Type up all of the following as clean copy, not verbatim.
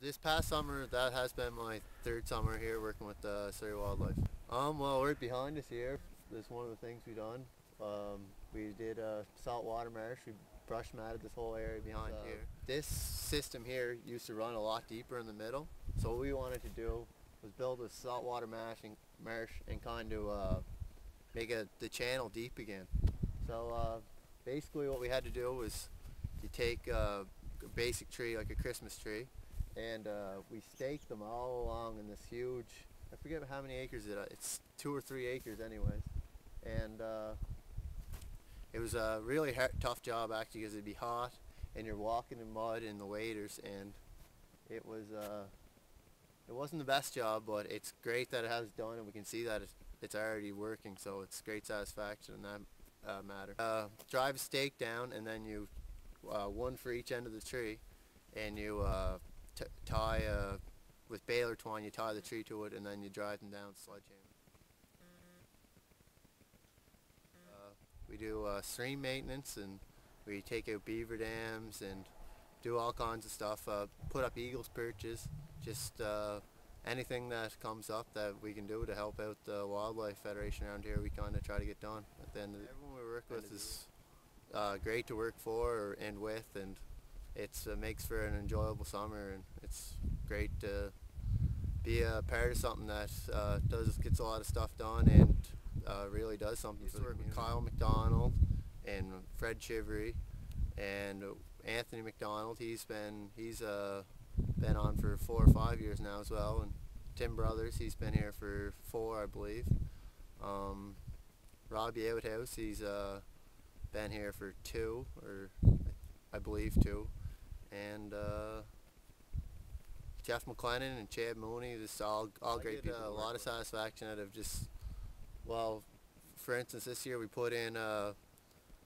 This past summer, that has been my third summer here working with Surrey Wildlife. Well, right behind us here, this is one of the things we done. We did a saltwater marsh. We brush matted this whole area behind here. This system here used to run a lot deeper in the middle. So what we wanted to do was build a saltwater marsh and kind of make the channel deep again. So basically what we had to do was you take a basic tree like a Christmas tree, and we staked them all along in this huge, I forget how many acres it's 2 or 3 acres anyways. And it was a really tough job actually, because it'd be hot and you're walking in mud in the waders, and it wasn't the best job, but it's great that it has done, and we can see that it's already working, so it's great satisfaction in that matter. Drive a stake down, and then you one for each end of the tree, and you tie with baler twine, you tie the tree to it, and then you drive them down with sledgehammer. We do stream maintenance, and we take out beaver dams and do all kinds of stuff, put up eagles perches, just anything that comes up that we can do to help out the Wildlife Federation around here, we kind of try to get done. At the end of everyone we work with is great to work for and with, and it makes for an enjoyable summer, and it's great to be a part of something that gets a lot of stuff done and really does something for the community. With Kyle McDonald and Fred Chivery and Anthony McDonald. He's been on for 4 or 5 years now as well, and Tim Brothers, he's been here for 4, I believe. Robichaud, he's been here for 2, or I believe 2, and Jeff McLennan and Chad Mooney, just all great people. A lot of satisfaction out of just, well, for instance, this year we put in,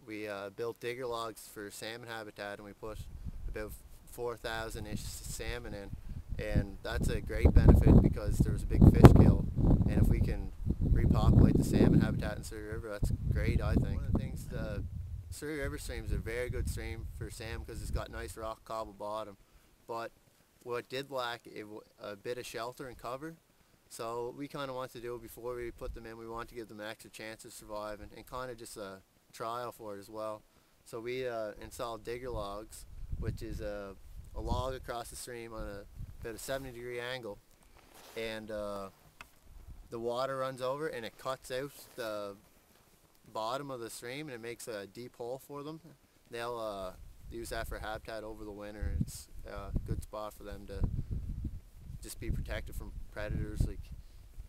we built digger logs for salmon habitat, and we put about 4,000-ish salmon in, and that's a great benefit because there was a big fish kill, and if we can repopulate the salmon habitat in Surrey River, that's great, I think. One of the things, the Surrey River stream is a very good stream for salmon because it's got nice rock cobble bottom, but what did lack a bit of shelter and cover. So we kind of want to do it before we put them in. We want to give them an extra chance to survive, and kind of just a trial for it as well. So we installed digger logs, which is a log across the stream on about a 70-degree angle, and the water runs over and it cuts out the bottom of the stream, and it makes a deep hole for them. They'll use that for habitat over the winter. It's a good spot for them to just be protected from predators like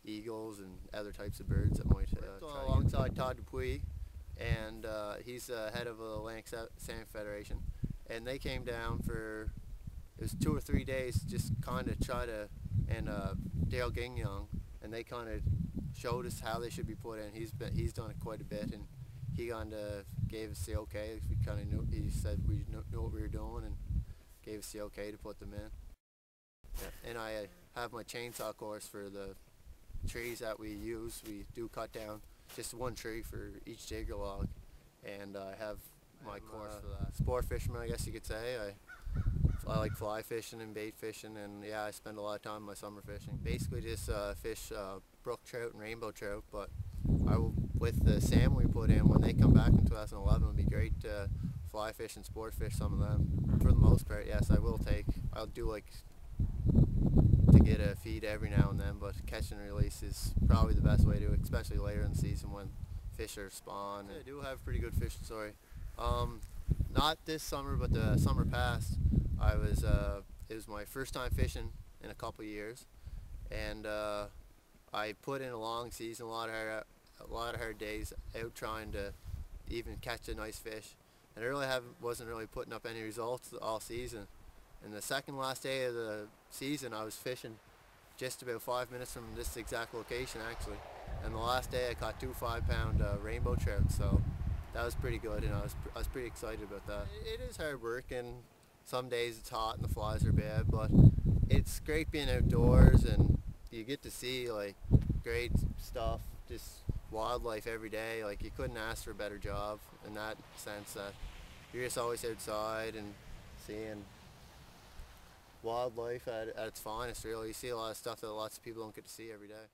eagles and other types of birds that might try. Alongside Todd P.E.I, and he's the head of the Atlantic Salmon Federation, and they came down for, it was 2 or 3 days, just kind of try to, and Dale Gignon, and they kind of showed us how they should be put in. He's done it quite a bit, and he kind of gave us the okay. We kind of knew, he said we knew what we were doing, and gave us the okay to put them in. Yeah. And I have my chainsaw course for the trees that we use. We do cut down just 1 tree for each digger log, and I have my course for that. Sport fisherman, I guess you could say. I like fly fishing and bait fishing, and yeah, I spend a lot of time my summer fishing. Basically just fish brook trout and rainbow trout, but with the salmon we put in, when they come back in 2011, it would be great to fly fish and sport fish some of them. For the most part, yes, I'll do like to get a feed every now and then, but catch and release is probably the best way to, especially later in the season when fish are spawn. I do have a pretty good fishing story. Not this summer, but the summer past, it was my first time fishing in a couple of years, and I put in a long season, a lot of hard days out trying to even catch a nice fish, and I wasn't really putting up any results all season. And the second last day of the season, I was fishing just about 5 minutes from this exact location actually, and the last day I caught 2 5-pound rainbow trout, so that was pretty good, and I was pretty excited about that. It is hard work, and some days it's hot and the flies are bad, but it's great being outdoors, and you get to see like great stuff, just wildlife every day. Like, you couldn't ask for a better job in that sense, that you're just always outside and seeing wildlife at its finest, really. You see a lot of stuff that lots of people don't get to see every day.